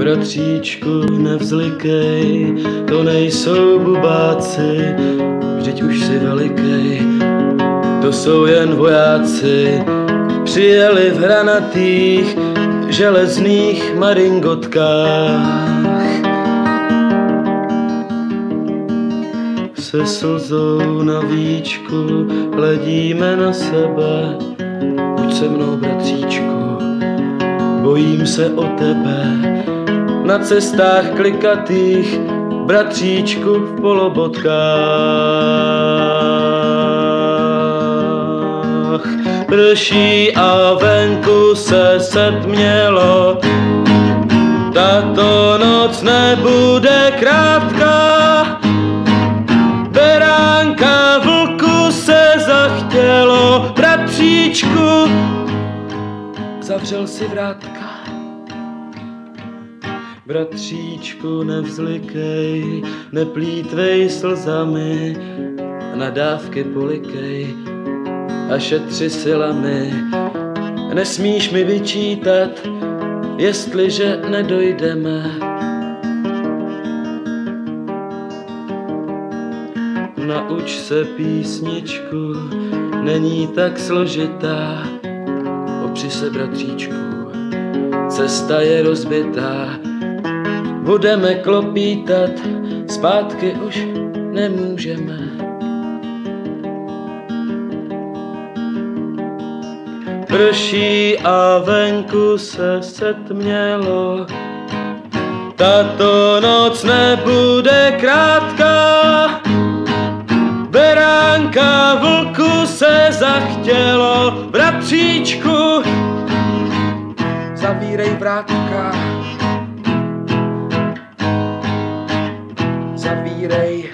Bratříčku, nevzlikej, to nejsou bubáci, vždyť už si velikej, to jsou jen vojáci, přijeli v hranatých železných maringotkách. Se slzou na víčku hledíme na sebe, buď se mnou, bratříčku, bojím se o tebe. Na cestách klikatých, bratříčku, v polobotkách. Prší a venku se setmělo, tato noc nebude krátká. Beránka vlku se zachtělo, bratříčku, zavřel si vrátka. Bratříčku, nevzlikej, neplýtvej slzami, nadávky polikej a šetři silami. Nesmíš mi vyčítat, jestliže nedojdeme. Nauč se písničku, není tak složitá, opři se, bratříčku, cesta je rozbitá. Budeme klopítat, zpátky už nemůžeme. Prší a venku se setmělo, tato noc nebude krátká. Beránka vlku se zachtělo, bratříčku, zavírej vrátka. Zavírej